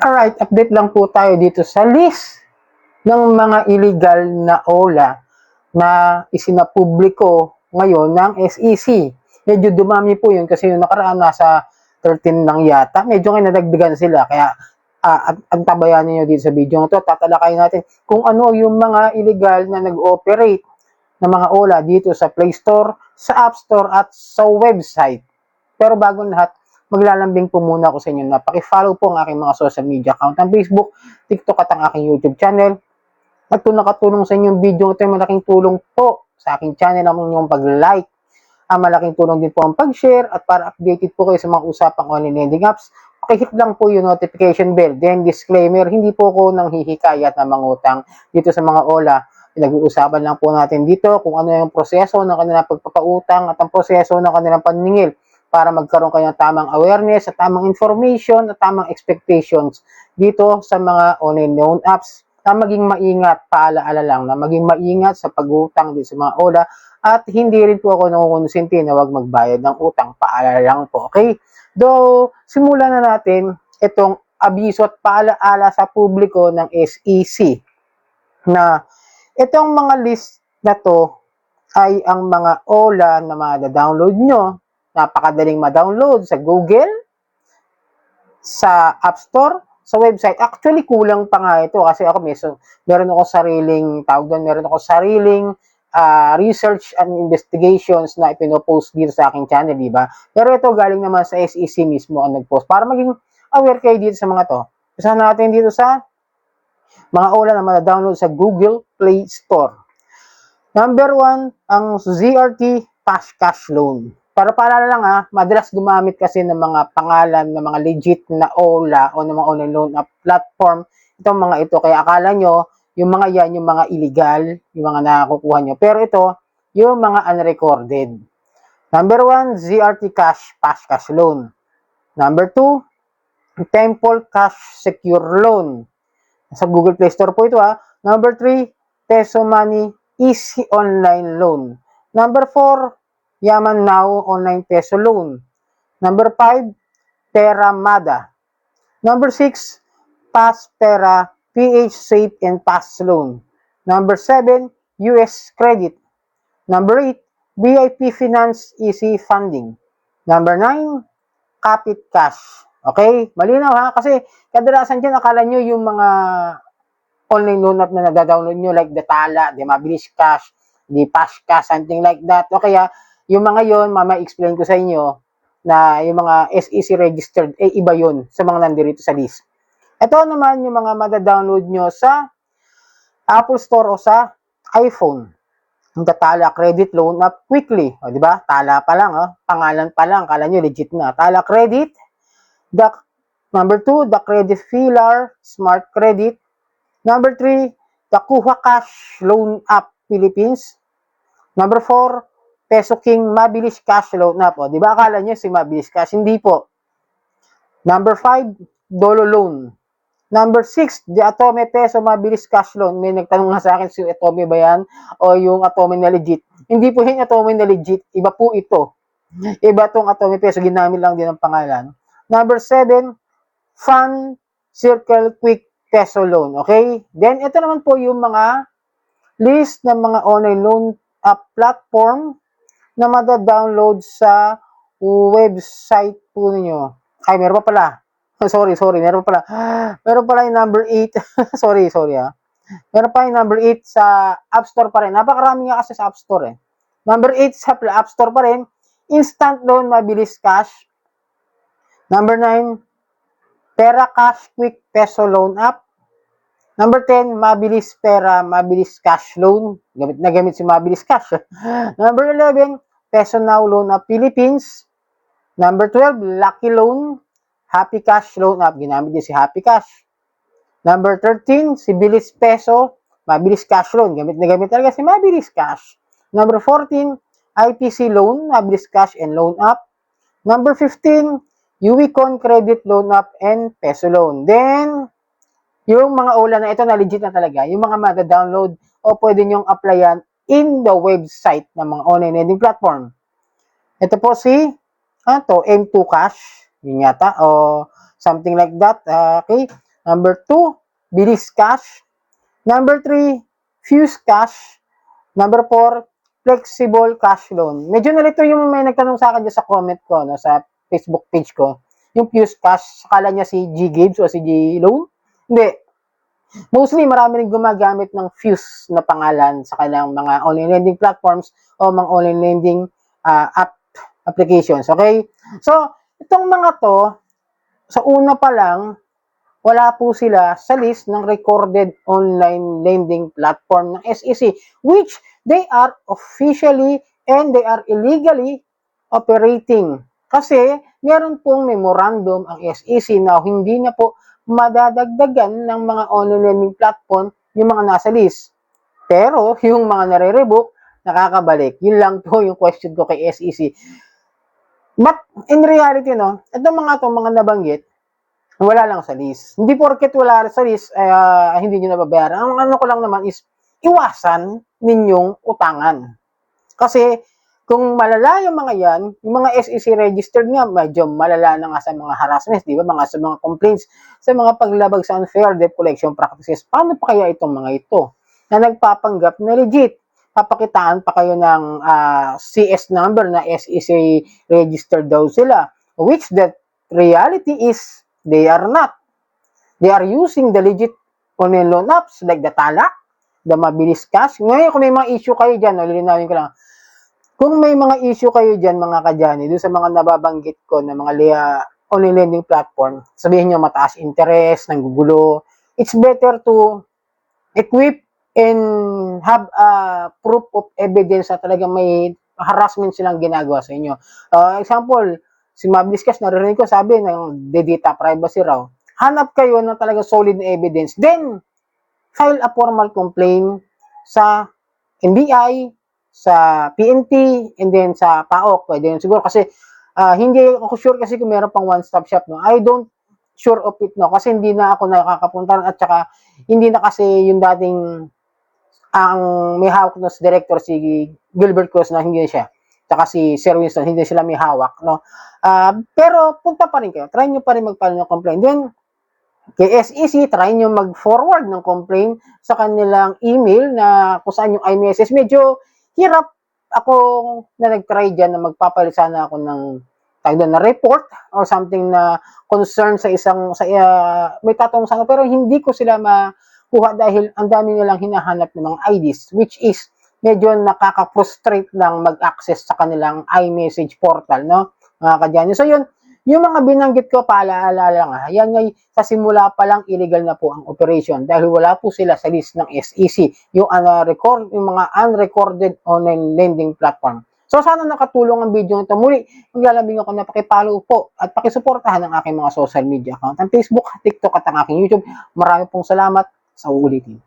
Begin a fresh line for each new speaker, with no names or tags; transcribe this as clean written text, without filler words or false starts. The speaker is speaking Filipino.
Alright, update lang po tayo dito sa list ng mga illegal na OLA na isinapubliko ngayon ng SEC. Medyo dumami po yun kasi yung nakaraan nasa 13 lang yata. Medyo ngayon nadagdagan sila. Kaya antabayan niyo dito sa video na to. Tatalakayin natin kung ano yung mga illegal na nag-operate ng mga OLA dito sa Play Store, sa App Store at sa website. Pero bago lahat, maglalambing po muna ako sa inyo na paki-follow po ang aking mga social media account ng Facebook, TikTok at ang aking YouTube channel. At kung nakatulong sa inyong video ito, malaking tulong po sa aking channel ang inyong pag-like. Ang malaking tulong din po ang pag-share at para updated po kayo sa mga usapang online lending apps, pakihit lang po yung notification bell. Then disclaimer, hindi po ako nang hihikayat na mangutang dito sa mga OLA. Pinag-uusapan lang po natin dito kung ano yung proseso ng kanilang pagpapautang at ang proseso ng kanilang paningil para magkaroon kayo ng tamang awareness at tamang information at tamang expectations dito sa mga online loan apps na maging maingat, paalaala lang, na maging maingat sa pag-utang dito sa mga OLA at hindi rin po ako nakukonsinti na huwag magbayad ng utang, paalala lang po, okay? Though, simulan na natin itong abiso at paalaala sa publiko ng SEC na itong mga list na to ay ang mga OLA na ma-download nyo. Napakadaling ma-download sa Google, sa App Store, sa website. Actually, kulang pa nga ito kasi ako meron ako sariling research and investigations na ipinopost dito sa aking channel, di ba? Pero ito galing naman sa SEC mismo ang nagpost para maging aware kayo dito sa mga to. Isa natin dito sa mga OLA na ma-download sa Google Play Store. Number 1, ang ZRT Cash Loan. Para paalala lang madalas gumamit kasi ng mga pangalan ng mga legit na OLA o ng mga online loan platform itong mga ito. Kaya akala nyo, yung mga yan, yung mga illegal, yung mga nakukuha nyo. Pero ito, yung mga unrecorded. Number 1, ZRT Cash Loan. Number 2, Temple Cash Secure Loan. Sa Google Play Store po ito Number 3, Peso Money Easy Online Loan. Number 4, Yaman Now Online Peso Loan. Number 5, Peramada. Number 6, Pera PH Safe and Pass Loan. Number 7, US Credit. Number 8, BIP Finance Easy Funding. Number 9, Capit Cash. Okay? Malinaw kasi kadalasan dyan akala nyo yung mga online loan app na nag-download nyo like the Tala, the Mabilis Cash, the Pash Cash, something like that. O kaya, yung mga yon mama-explain ko sa inyo na yung mga SEC registered, iba yon sa mga nandirito sa list. Ito naman yung mga mada-download nyo sa Apple Store o sa iPhone. Yung Tala Credit Loan App Quickly. O, di ba? Tala pa lang, pangalan pa lang, kala nyo legit na. Tala Credit. Number 2, the Credit Filar Smart Credit. Number 3, the Kuha Cash Loan App Philippines. Number 4, Peso King Mabilis Cash Loan App. O, di ba akala nyo si Mabilis Cash? Hindi po. Number 5, Dolo Loan. Number 6, the Atome Peso Mabilis Cash Loan. May nagtanong nga sa akin si Atome ba yan? O yung Atome na legit? Hindi po yung Atome na legit. Iba po ito. Iba tong Atome Peso. Ginamit lang din ang pangalan. Number 7, Fun Circle Quick Peso Loan. Okay? Then, ito naman po yung mga list ng mga online loan platform na mada-download sa website po ninyo. Ay, meron pa pala. Sorry, meron pa pala. Meron pala yung number 8. sorry Meron pa yung number 8 sa App Store pa rin. Napakarami nga kasi sa App Store Number 8 sa App Store pa rin. Instant Loan Mabilis Cash. Number 9, Pera Cash Quick Peso Loan App. Number 10, Mabilis Cash Loan. Gamit si Mabilis Cash. Number 11, Peso Now Loan App Philippines. Number 12, Lucky Loan. Happy Cash Loan App. Ginamit din si Happy Cash. Number 13, si Bilis Peso. Mabilis Cash Loan. Gamit talaga si Mabilis Cash. Number 14, IPC Loan. Mabilis Cash and Loan App. Number 15, Uicon Credit Loan App and Peso Loan. Then, yung mga OLA na ito na legit na talaga, yung mga mada-download o pwede nyong applyan in the website ng mga online lending platform. Ito po si M2 Cash, yun yata, o something like that. Okay. Number 2, Bilis Cash. Number 3, Fuse Cash. Number 4, Flexible Cash Loan. Medyo nalito yung may nagtanong sa akin dyan sa comment ko, no, sa Facebook page ko. Yung Fuse Cash, sakala niya si G Gibbs o si G Loan. Hindi. Mostly, marami rin gumagamit ng Fuse na pangalan sa kanilang mga online lending platforms o mga online lending applications. Okay? So, itong mga to, sa una pa lang, wala po sila sa list ng recorded online lending platform ng SEC, which they are officially and they are illegally operating. Kasi meron pong memorandum ang SEC na hindi na po madadagdagan ng mga online lending platform yung mga nasa list. Pero yung mga nare-revoke, nakakabalik. Yun lang po yung question ko kay SEC. But in reality, no, itong mga nabanggit, wala lang sa list. Hindi porket wala sa list, hindi nyo nababayaran. Ang ano ko lang naman is, iwasan ninyong utangan. Kasi, kung malala yung mga yan, yung mga SEC registered nga, medyo malala na nga sa mga harassments, di ba? Sa mga complaints, sa mga paglabag sa unfair debt collection practices. Paano pa kaya itong mga ito na nagpapanggap na legit? Papakitaan pa kayo ng CS number na SEC registered daw sila, which that reality is they are not. They are using the legit online loan apps like the Tala, the Mabilis Cash. Ngayon, kung may mga issue kayo dyan, lilinawin ko lang. Kung may mga issue kayo dyan, mga kadyani, doon sa mga nababanggit ko na mga online lending platform, sabihin nyo mataas interest, nanggugulo, it's better to equip and have proof of evidence na talagang may harassment silang ginagawa sa inyo. Example, si Mabilis Cash, narinig ko sabi ng data privacy raw. Hanap kayo ng talaga solid na evidence. Then, file a formal complaint sa NBI, sa PNP, and then sa PAOK. Pwede yun siguro kasi hindi ako sure kasi kung meron pang one-stop shop. No? I don't sure of it, no? Kasi hindi na ako nakakapunta at saka hindi na kasi yung dating ang may hawak na director si Gilbert Cruz na hindi siya. Saka si Sir Winston, hindi sila may hawak, no? Pero punta pa rin kayo. Try nyo pa rin mag-file ng complaint. Then, kay SEC, try nyo mag-forward ng complaint sa kanilang email na kung saan yung iMessage. Medyo hirap ako na nag-try dyan na magpapalit sana ako ng na report or something na concern sa may tatanong sana pero hindi ko sila makuha dahil ang dami nilang hinahanap ng mga IDs, which is medyo nakaka-frustrate lang mag-access sa kanilang iMessage portal, no? Mga kadyani. So yun, yung mga binanggit ko, paalala lang yan ngay sa simula pa lang illegal na po ang operation dahil wala po sila sa list ng SEC, yung mga unrecorded online lending platform. So sana nakatulong ang video nito. Muli, maglalambing ako na pakipollow po at pakisuportahan ang aking mga social media account, ang Facebook, TikTok at ang aking YouTube. Marami pong salamat sa uulitin.